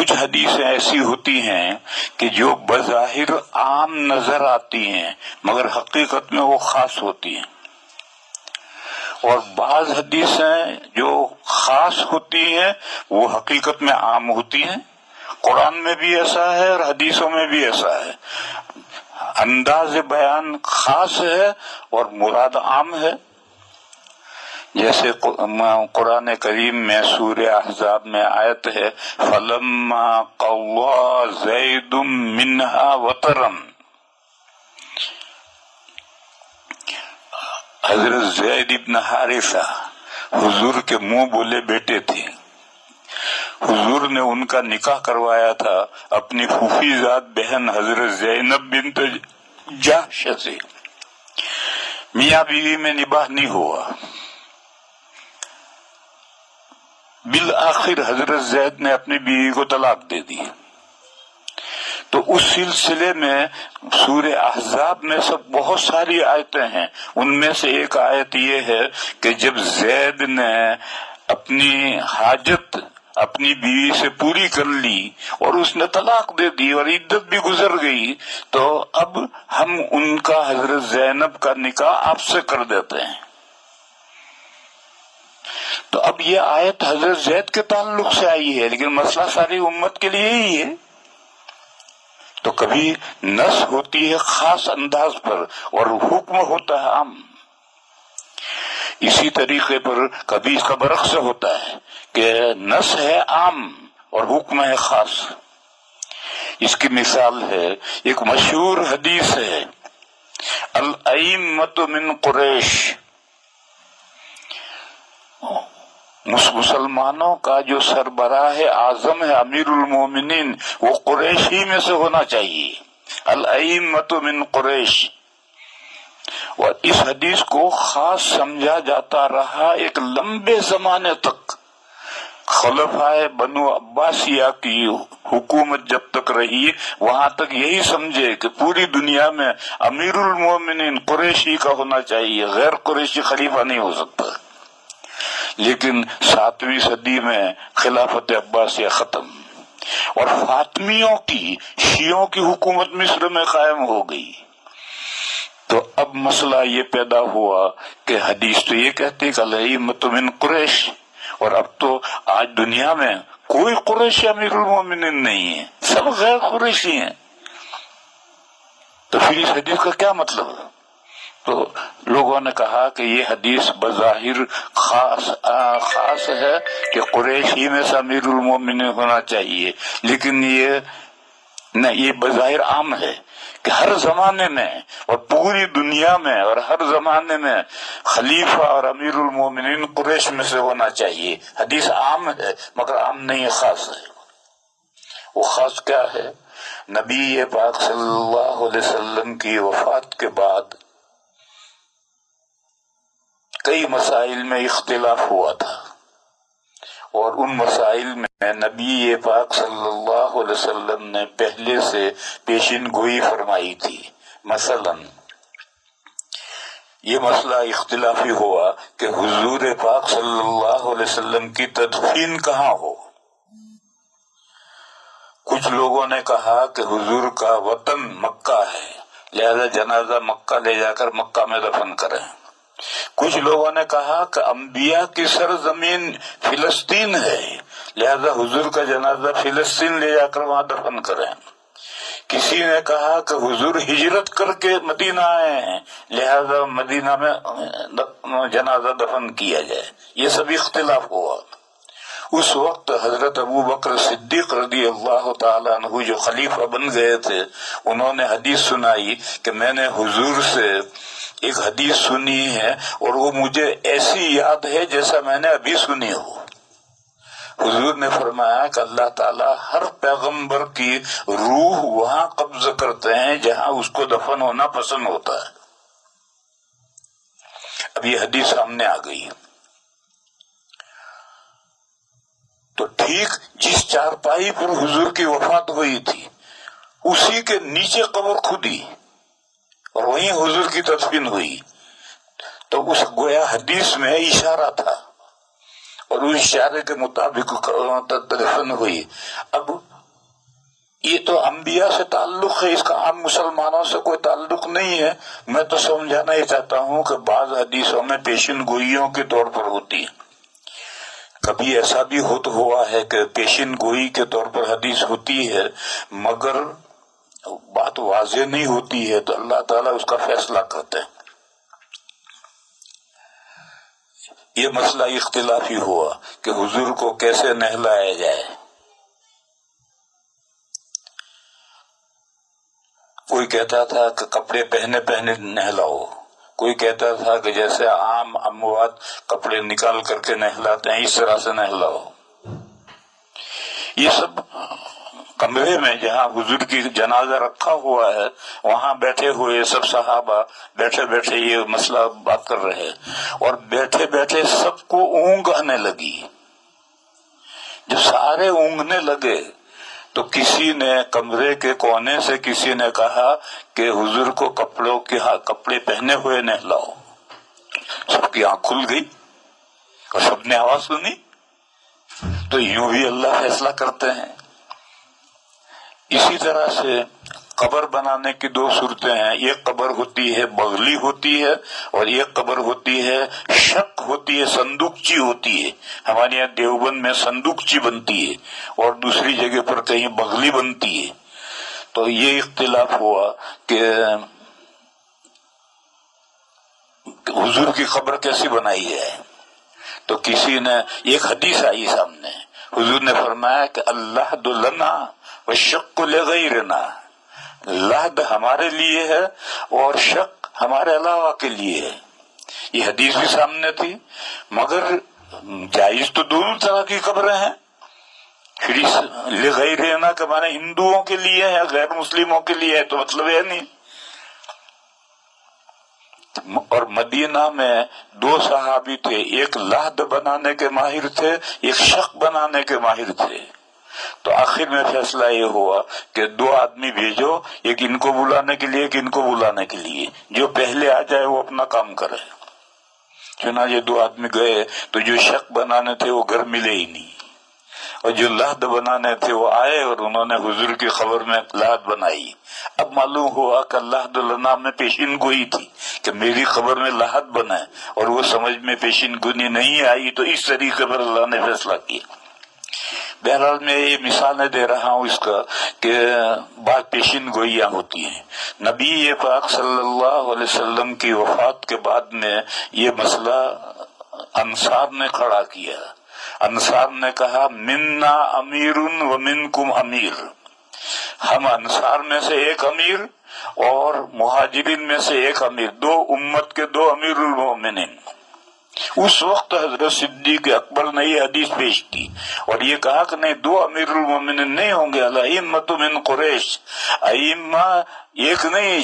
کچھ حدیثیں ایسی ہوتی ہیں کہ جو بظاہر عام نظر آتی ہیں مگر حقیقت میں وہ خاص ہوتی ہیں، اور بعض حدیثیں جو خاص ہوتی ہیں وہ حقیقت میں عام ہوتی ہیں۔ قرآن میں بھی ایسا ہے اور حدیثوں میں بھی ایسا ہے، انداز بیان خاص ہے اور مراد عام ہے۔ جیسے قرآن کریم میں سورہ احزاب میں آیت ہے فَلَمَّا قَضَىٰ زَيْدٌ مِّنْهَا وَطَرًا، حضرت زید ابن حارثہ حضور کے منہ بولے بیٹے تھے، حضور نے ان کا نکاح کروایا تھا اپنی پھوپھی زاد بہن حضرت زینب بنت جحش سے، میاں بیوی میں نباہ نہیں ہوا، بالآخر حضرت زید نے اپنی بیوی کو طلاق دے دی۔ تو اس سلسلے میں سورہ احزاب میں سب بہت ساری آیتیں ہیں، ان میں سے ایک آیت یہ ہے کہ جب زید نے اپنی حاجت اپنی بیوی سے پوری کر لی اور اس نے طلاق دے دی اور عدت بھی گزر گئی، تو اب ہم ان کا حضرت زینب کا نکاح آپ سے کر دیتے ہیں۔ تو اب یہ آیت حضرت زید کے تعلق سے آئی ہے، لیکن مسئلہ ساری امت کے لیے ہی ہے۔ تو کبھی نص ہوتی ہے خاص انداز پر اور حکم ہوتا ہے عام۔ اسی طریقے پر کبھی اس کا برعکس ہوتا ہے کہ نص ہے عام اور حکم ہے خاص۔ اس کی مثال ہے ایک مشہور حدیث ہے الائمۃ من قریش، مسلمانوں کا جو سربراہ اعظم ہے امیر المومنین وہ قریش ہی میں سے ہونا چاہیے، الائمۃ من قریش۔ اور اس حدیث کو خاص سمجھا جاتا رہا ایک لمبے زمانے تک، خلفائے بنو عباسیہ کی حکومت جب تک رہی وہاں تک یہی سمجھے کہ پوری دنیا میں امیر المومنین قریشی کا ہونا چاہیے، غیر قریشی خلیفہ نہیں ہو سکتا۔ لیکن 7ویں صدی میں خلافت عباسیہ ختم اور فاطمیوں کی شیعوں کی حکومت مصر میں قائم ہو گئی۔ تو اب مسئلہ یہ پیدا ہوا کہ حدیث تو یہ کہتی کہ الائمۃ من قریش، اور اب تو آج دنیا میں کوئی قریشی امیر المومنین نہیں ہے، سب غیر قریشی ہیں۔ تو پھر اس حدیث کا کیا مطلب ہے؟ تو لوگوں نے کہا کہ یہ حدیث بظاہر خاص ہے کہ قریش ہی میں سے امیر المومنین ہونا چاہیے، لیکن یہ بظاہر عام ہے کہ ہر زمانے میں اور پوری دنیا میں اور ہر زمانے میں خلیفہ اور امیر المومنین قریش میں سے ہونا چاہیے۔ حدیث عام ہے مگر عام نہیں، خاص ہے۔ وہ خاص کیا ہے؟ نبی پاک صلی اللہ علیہ وسلم کی وفات کے بعد کئی مسائل میں اختلاف ہوا تھا، اور ان مسائل میں نبی پاک صلی اللہ علیہ وسلم نے پہلے سے پیشین گوئی فرمائی تھی۔ مثلا یہ مسئلہ اختلافی ہوا کہ حضور پاک صلی اللہ علیہ وسلم کی تدفین کہاں ہو۔ کچھ لوگوں نے کہا کہ حضور کا وطن مکہ ہے، لہذا جنازہ مکہ لے جا کر مکہ میں دفن کریں۔ کچھ لوگوں نے کہا کہ انبیاء کی سرزمین فلسطین ہے، لہذا حضور کا جنازہ فلسطین لے جا کر وہاں دفن کریں۔ کسی نے کہا کہ حضور ہجرت کر کے مدینہ آئے ہیں، لہذا مدینہ میں جنازہ دفن کیا جائے۔ یہ سب اختلاف ہوا۔ اس وقت حضرت ابو بکر صدیق رضی اللہ تعالیٰ عنہ جو خلیفہ بن گئے تھے، انہوں نے حدیث سنائی کہ میں نے حضور سے ایک حدیث سنی ہے اور وہ مجھے ایسی یاد ہے جیسا میں نے ابھی سنی ہو۔ حضور نے فرمایا کہ اللہ تعالیٰ ہر پیغمبر کی روح وہاں قبض کرتے ہیں جہاں اس کو دفن ہونا پسند ہوتا ہے۔ اب یہ حدیث سامنے آ گئی، تو ٹھیک جس چارپائی پر حضور کی وفات ہوئی تھی اسی کے نیچے قبر کھدی اور وہیں حضور کی تدفین ہوئی۔ تو اس گویا حدیث میں اشارہ تھا اور اس اشارے کے مطابق دفن ہوئی۔ اب یہ تو انبیاء سے تعلق ہے، اس کا عام مسلمانوں سے کوئی تعلق نہیں ہے۔ میں تو سمجھانا ہی چاہتا ہوں کہ بعض حدیثوں میں پیشن گوئیوں کے طور پر ہوتی ہے۔ کبھی ایسا بھی ہوا ہے کہ پیشن گوئی کے طور پر حدیث ہوتی ہے مگر بات واضح نہیں ہوتی ہے، تو اللہ تعالیٰ اس کا فیصلہ کرتے ہیں۔ یہ مسئلہ اختلافی ہوا کہ حضور کو کیسے نہلایا جائے۔ کوئی کہتا تھا کہ کپڑے پہنے پہنے نہلاؤ، کوئی کہتا تھا کہ جیسے عام اموات کپڑے نکال کر کے نہلاتے ہیں اس طرح سے نہلاؤ۔ یہ سب کمرے میں جہاں حضور کی جنازہ رکھا ہوا ہے وہاں بیٹھے ہوئے سب صحابہ بیٹھے بیٹھے یہ مسئلہ بات کر رہے، اور بیٹھے بیٹھے سب کو اونگ آنے لگی۔ جب سارے اونگنے لگے تو کسی نے کمرے کے کونے سے کسی نے کہا کہ حضور کو کپڑے پہنے ہوئے نہلاؤ۔ سب کی آنکھ کھل گئی اور سب نے آواز سنی۔ تو یوں بھی اللہ فیصلہ کرتے ہیں۔ اسی طرح سے قبر بنانے کی دو صورتیں ہیں، ایک قبر ہوتی ہے بغلی ہوتی ہے اور ایک قبر ہوتی ہے شق ہوتی ہے، صندوقچی ہوتی ہے۔ ہمارے یہاں دیوبند میں صندوقچی بنتی ہے اور دوسری جگہ پر کہیں بغلی بنتی ہے۔ تو یہ اختلاف ہوا کہ حضور کی قبر کیسی بنائی ہے۔ تو کسی نے ایک حدیث آئی سامنے، حضور نے فرمایا کہ اللہ لنا والشق لغیرنا، لحد ہمارے لیے ہے اور شق ہمارے علاوہ کے لیے ہے۔ یہ حدیث بھی سامنے تھی، مگر جائز تو دونوں طرح کی قبریں ہیں۔ پھر لغیرنا کے معنی ہندوؤں کے لیے ہے، غیر مسلموں کے لیے ہے، تو مطلب ہے نہیں۔ اور مدینہ میں دو صحابی تھے، ایک لحد بنانے کے ماہر تھے، ایک شق بنانے کے ماہر تھے۔ تو آخر میں فیصلہ یہ ہوا کہ دو آدمی بھیجو، ایک ان کو بلانے کے لیے ایک ان کو بلانے کے لیے، جو پہلے آ جائے وہ اپنا کام کرے۔ چنانچہ دو آدمی گئے تو جو شق بنانے تھے وہ گھر ملے ہی نہیں، اور جو لحد بنانے تھے وہ آئے اور انہوں نے حضور کی خبر میں لحد بنائی۔ اب معلوم ہوا کہ لحد لنا میں پیشین گوئی تھی کہ میری خبر میں لحد بنا، اور وہ سمجھ میں پیشین گوئی نہیں آئی، تو اس طریقے پر اللہ نے فیصلہ کیا۔ بہرحال میں یہ مثالیں دے رہا ہوں اس کا کہ بعض پیشین گوئیاں ہوتی ہیں۔ نبی پاک صلی اللہ علیہ وسلم کی وفات کے بعد میں یہ مسئلہ انصار نے کھڑا کیا۔ انصار نے کہا منا امیر و منکم امیر، ہم انصار میں سے ایک امیر اور مہاجرین میں سے ایک امیر، دو امت کے دو امیر المومنین۔ اس وقت حضرت صدیق اکبر نے یہ حدیث پیش کی اور یہ کہا کہ نہیں، دو امیر المومنین نہیں ہوں گے، الائمۃ من قریش، ائمہ ایک نہیں،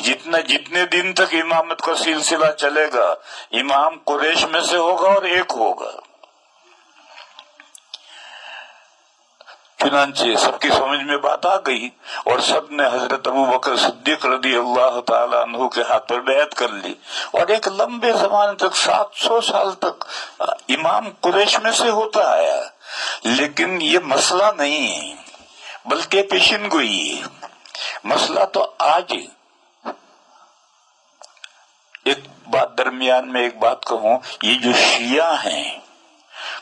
جتنے دن تک امامت کا سلسلہ چلے گا امام قریش میں سے ہوگا اور ایک ہوگا۔ چنانچہ سب کی سمجھ میں بات آ گئی اور سب نے حضرت ابوبکر صدیق رضی اللہ تعالی عنہ کے ہاتھ پر بیعت کر لی، اور ایک لمبے زمانے تک 700 سال تک امام قریش میں سے ہوتا آیا۔ لیکن یہ مسئلہ نہیں ہے بلکہ پیشن گوئی ہے۔ مسئلہ تو آج ایک بات درمیان میں ایک بات کہوں، یہ جو شیعہ ہیں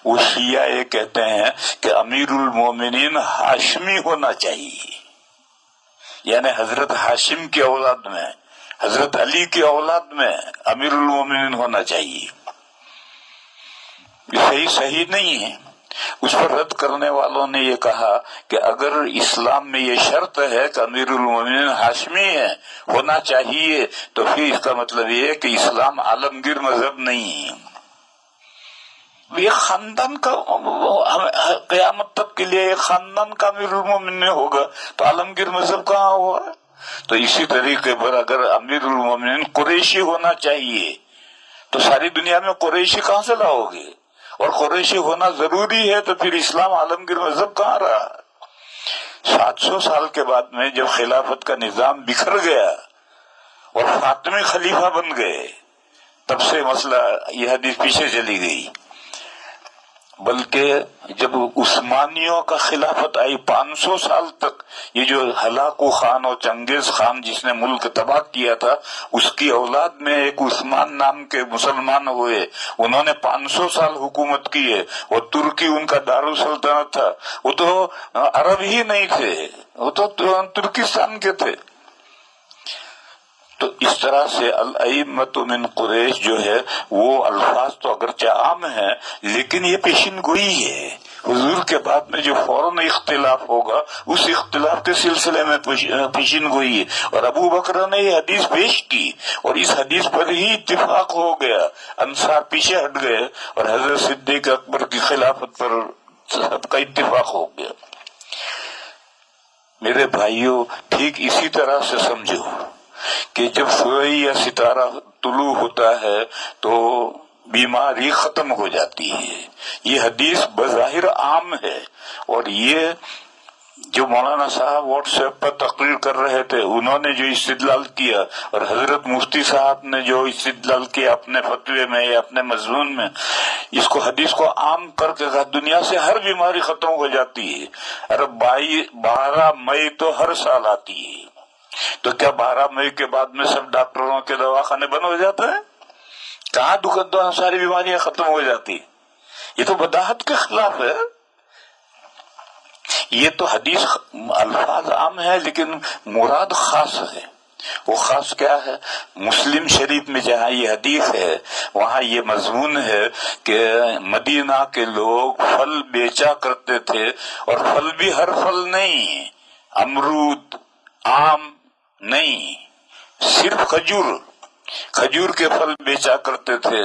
وہ شیعہ یہ کہتے ہیں کہ امیر المومنین ہاشمی ہونا چاہیے، یعنی حضرت ہاشم کی اولاد میں، حضرت علی کی اولاد میں امیر المومنین ہونا چاہیے۔ یہ صحیح نہیں ہے۔ اس پر رد کرنے والوں نے یہ کہا کہ اگر اسلام میں یہ شرط ہے کہ امیر المومنین ہاشمی ہے ہونا چاہیے تو پھر اس کا مطلب یہ ہے کہ اسلام عالمگیر مذہب نہیں ہے۔ یہ خاندان کا قیامت تک کے لیے خاندان کا امیر المومنین ہوگا تو عالمگیر مذہب کہاں ہوا؟ تو اسی طریقے پر اگر امیر المومنین قریشی ہونا چاہیے تو ساری دنیا میں قریشی کہاں سے لاؤ گے؟ اور قریشی ہونا ضروری ہے تو پھر اسلام عالمگیر مذہب کہاں رہا؟ 700 سال کے بعد میں جب خلافت کا نظام بکھر گیا اور فاطمی خلیفہ بن گئے، تب سے مسئلہ یہ حدیث پیچھے چلی گئی۔ بلکہ جب عثمانیوں کا خلافت آئی 500 سال تک، یہ جو ہلاکو خان اور چنگیز خان جس نے ملک تباہ کیا تھا، اس کی اولاد میں ایک عثمان نام کے مسلمان ہوئے، انہوں نے 500 سال حکومت کی ہے، اور ترکی ان کا دارالسلطنت تھا، وہ تو عرب ہی نہیں تھے، وہ تو ترکستان کے تھے۔ تو اس طرح سے الائمۃ من قریش جو ہے وہ الفاظ تو اگرچہ عام ہے لیکن یہ پیشین گوئی ہے، حضور کے بعد میں جو فوراً اختلاف ہوگا اس اختلاف کے سلسلے میں پیشین گوئی ہے، اور ابو بکر نے یہ حدیث پیش کی اور اس حدیث پر ہی اتفاق ہو گیا، انصار پیچھے ہٹ گئے اور حضرت صدیق اکبر کی خلافت پر سب کا اتفاق ہو گیا۔ میرے بھائیوں، ٹھیک اسی طرح سے سمجھو کہ جب سورج یا ستارہ طلوع ہوتا ہے تو بیماری ختم ہو جاتی ہے، یہ حدیث بظاہر عام ہے، اور یہ جو مولانا صاحب واٹس ایپ پر تقریر کر رہے تھے انہوں نے جو استدلال کیا، اور حضرت مفتی صاحب نے جو استدلال کیا اپنے فتوے میں یا اپنے مضمون میں، اس کو حدیث کو عام کر کے کہا دنیا سے ہر بیماری ختم ہو جاتی ہے۔ ارے 12 مئی تو ہر سال آتی ہے، تو کیا 12 مئی کے بعد میں سب ڈاکٹروں کے دواخانے بند ہو جاتے ہیں؟ کہاں دکان ساری بیماریاں ختم ہو جاتی؟ یہ تو بداحت کے خلاف ہے۔ یہ تو حدیث الفاظ عام ہے لیکن مراد خاص ہے۔ وہ خاص کیا ہے؟ مسلم شریف میں جہاں یہ حدیث ہے وہاں یہ مضمون ہے کہ مدینہ کے لوگ پھل بیچا کرتے تھے، اور پھل بھی ہر پھل نہیں، امرود آم نہیں، صرف کھجور کے پھل بیچا کرتے تھے۔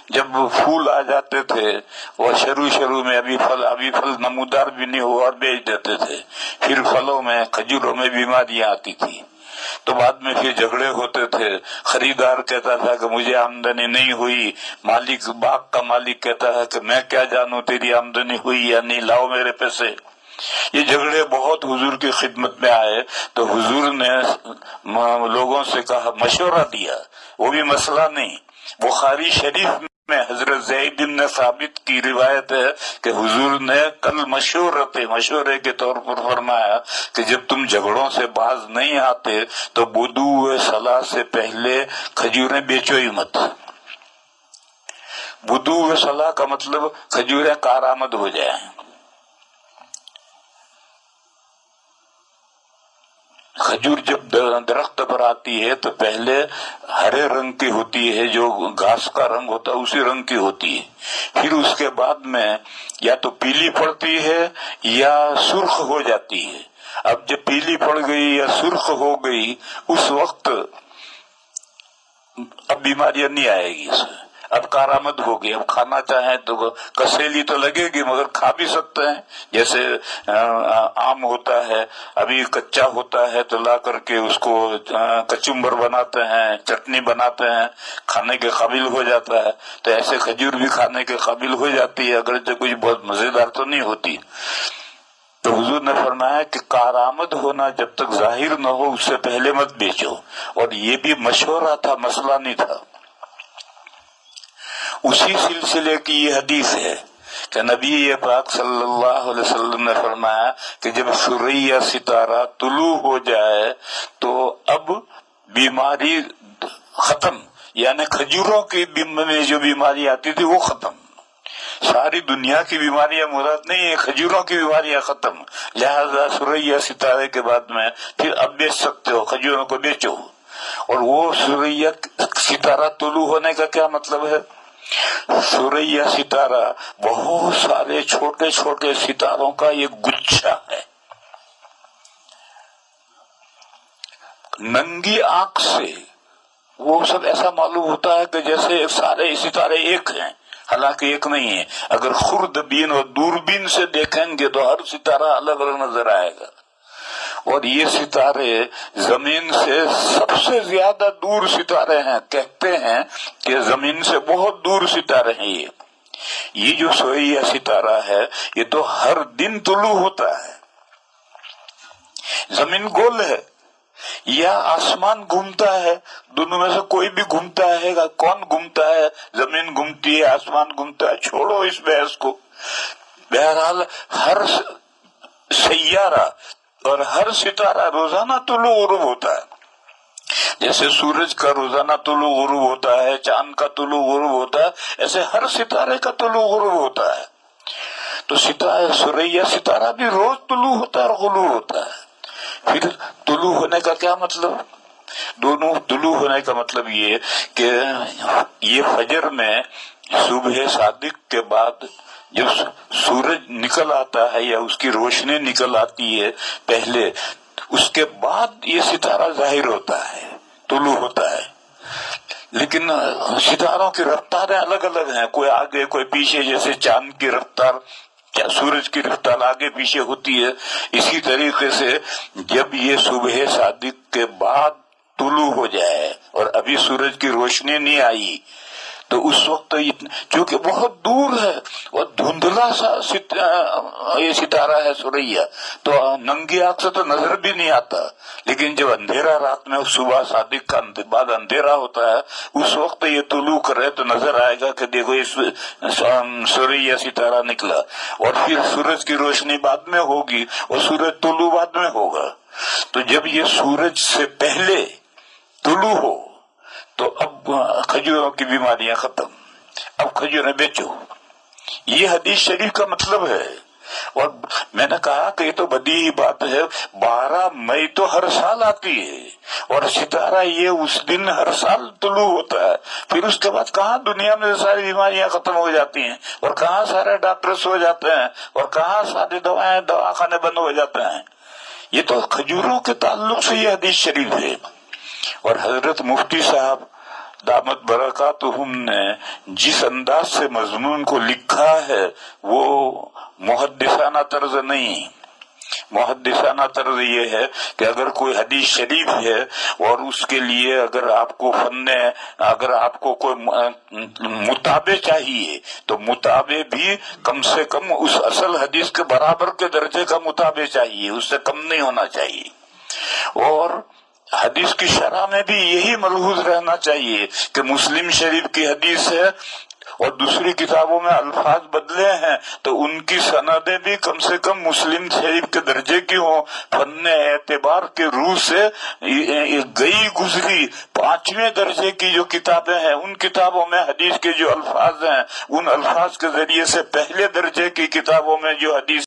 جب پھول آ جاتے تھے وہ شروع میں ابھی پھل نمودار بھی نہیں ہوا اور بیچ دیتے تھے، پھر پھلوں میں کھجوروں میں بیماریاں آتی تھی، تو بعد میں پھر جھگڑے ہوتے تھے، خریدار کہتا تھا کہ مجھے آمدنی نہیں ہوئی، باغ کا مالک کہتا ہے کہ میں کیا جانوں تیری آمدنی ہوئی یا نہیں، لاؤ میرے پیسے۔ یہ جھگڑے بہت حضور کی خدمت میں آئے تو حضور نے لوگوں سے کہا، مشورہ دیا، وہ بھی مسئلہ نہیں۔ بخاری شریف میں حضرت زید بن ثابت کی روایت ہے کہ حضور نے کل مشورے کے طور پر فرمایا کہ جب تم جھگڑوں سے باز نہیں آتے تو بدو صلاح سے پہلے کھجوریں بیچو ہی مت۔ بدو صلاح کا مطلب کھجوریں کارآمد ہو جائیں۔ کھجور جب درخت پر آتی ہے تو پہلے ہرے رنگ کی ہوتی ہے، جو گھاس کا رنگ ہوتا ہے اسی رنگ کی ہوتی ہے، پھر اس کے بعد میں یا تو پیلی پڑتی ہے یا سرخ ہو جاتی ہے۔ اب جب پیلی پڑ گئی یا سرخ ہو گئی اس وقت اب بیماریاں نہیں آئے گی، اب کارآمد ہوگی، اب کھانا چاہیں تو کسیلی تو لگے گی مگر کھا بھی سکتے ہیں، جیسے آم ہوتا ہے ابھی کچا ہوتا ہے تو لا کر کے اس کو کچمبر بناتے ہیں، چٹنی بناتے ہیں، کھانے کے قابل ہو جاتا ہے، تو ایسے کھجور بھی کھانے کے قابل ہو جاتی ہے، اگرچہ کچھ بہت مزیدار تو نہیں ہوتی۔ تو حضور نے فرمایا کہ کارآمد ہونا جب تک ظاہر نہ ہو اس سے پہلے مت بیچو، اور یہ بھی مشورہ تھا، مسئلہ نہیں تھا۔ اسی سلسلے کی یہ حدیث ہے کہ نبی پاک صلی اللہ علیہ وسلم نے فرمایا کہ جب سورہ ستارہ طلوع ہو جائے تو اب بیماری ختم، یعنی کھجوروں کی میں جو بیماری آتی تھی وہ ختم، ساری دنیا کی بیماریاں مراد نہیں ہے، کھجوروں کی بیماریاں ختم، لہذا سورہ ستارے کے بعد میں پھر اب بیچ سکتے ہو، کھجوروں کو بیچو۔ اور وہ سورہ ستارہ طلوع ہونے کا کیا مطلب ہے؟ سورہ ستارہ بہت سارے چھوٹے چھوٹے ستاروں کا ایک گچھا ہے، ننگی آنکھ سے وہ سب ایسا معلوم ہوتا ہے کہ جیسے سارے ستارے ایک ہیں، حالانکہ ایک نہیں ہے۔ اگر خوردبین اور دوربین سے دیکھیں گے تو ہر ستارہ الگ الگ نظر آئے گا، اور یہ ستارے زمین سے سب سے زیادہ دور ستارے ہیں، کہتے ہیں کہ زمین سے بہت دور ستارے ہیں۔ یہ جو سورہ ستارہ ہے یہ تو ہر دن طلوع ہوتا ہے، زمین گول ہے، یا آسمان گھومتا ہے، دونوں میں سے کوئی بھی گھومتا ہے، کون گھومتا ہے؟ زمین گھومتی ہے، آسمان گھومتا ہے، چھوڑو اس بحث کو۔ بہرحال ہر سیارہ اور ہر ستارہ روزانہ طلوع غروب ہوتا ہے، جیسے سورج کا روزانہ طلوع غروب ہوتا ہے، چاند کا طلوع غروب ہوتا ہے، ایسے ہر ستارے کا طلوع غروب ہوتا ہے۔ تو سوریا ستارہ بھی روز طلوع ہوتا ہے اور غروب ہوتا ہے۔ پھر طلوع ہونے کا کیا مطلب؟ دونوں طلوع ہونے کا مطلب یہ کہ یہ فجر میں صبح صادق کے بعد جب سورج نکل آتا ہے یا اس کی روشنی نکل آتی ہے پہلے، اس کے بعد یہ ستارہ ظاہر ہوتا ہے، طلوع ہوتا ہے۔ لیکن ستاروں کی رفتاریں الگ الگ ہیں، کوئی آگے کوئی پیچھے، جیسے چاند کی رفتار کیا سورج کی رفتار آگے پیچھے ہوتی ہے، اسی طریقے سے جب یہ صبح صادق کے بعد طلوع ہو جائے اور ابھی سورج کی روشنی نہیں آئی تو اس وقت چونکہ بہت دور ہے اور دھندلا سا یہ ستارہ ہے سوریا، تو ننگی آنکھ سے تو نظر بھی نہیں آتا، لیکن جب اندھیرا رات میں صبح صادق کا بعد اندھیرا ہوتا ہے اس وقت یہ طلوع کرے تو نظر آئے گا کہ دیکھو اس سوریا ستارہ نکلا، اور پھر سورج کی روشنی بعد میں ہوگی اور سورج طلوع بعد میں ہوگا۔ تو جب یہ سورج سے پہلے طلوع ہو تو اب کھجوروں کی بیماریاں ختم، اب کھجوریں بیچو، یہ حدیث شریف کا مطلب ہے۔ اور میں نے کہا کہ یہ تو بدیہی بات ہے، 12 مئی تو ہر سال آتی ہے اور ستارہ یہ اس دن ہر سال طلوع ہوتا ہے، پھر اس کے بعد کہاں دنیا میں ساری بیماریاں ختم ہو جاتی ہیں اور کہاں سارے ڈاکٹرز ہو جاتے ہیں اور کہاں ساری دواخانے بند ہو جاتے ہیں۔ یہ تو کھجوروں کے تعلق سے یہ حدیث شریف ہے۔ اور حضرت مفتی صاحب دامت برکاتہم نے جس انداز سے مضمون کو لکھا ہے وہ محدثانہ طرز نہیں، محدثانہ طرز یہ ہے کہ اگر کوئی حدیث شریف ہے اور اس کے لیے اگر آپ کو کوئی متابع چاہیے تو متابع بھی کم سے کم اس اصل حدیث کے برابر کے درجے کا متابع چاہیے، اس سے کم نہیں ہونا چاہیے۔ اور حدیث کی شرح میں بھی یہی ملحوظ رہنا چاہیے کہ مسلم شریف کی حدیث ہے اور دوسری کتابوں میں الفاظ بدلے ہیں تو ان کی سندیں بھی کم سے کم مسلم شریف کے درجے کی ہوں، فن اعتبار کے روح سے گئی گزری 5ویں درجے کی جو کتابیں ہیں ان کتابوں میں حدیث کے جو الفاظ ہیں ان الفاظ کے ذریعے سے پہلے درجے کی کتابوں میں جو حدیث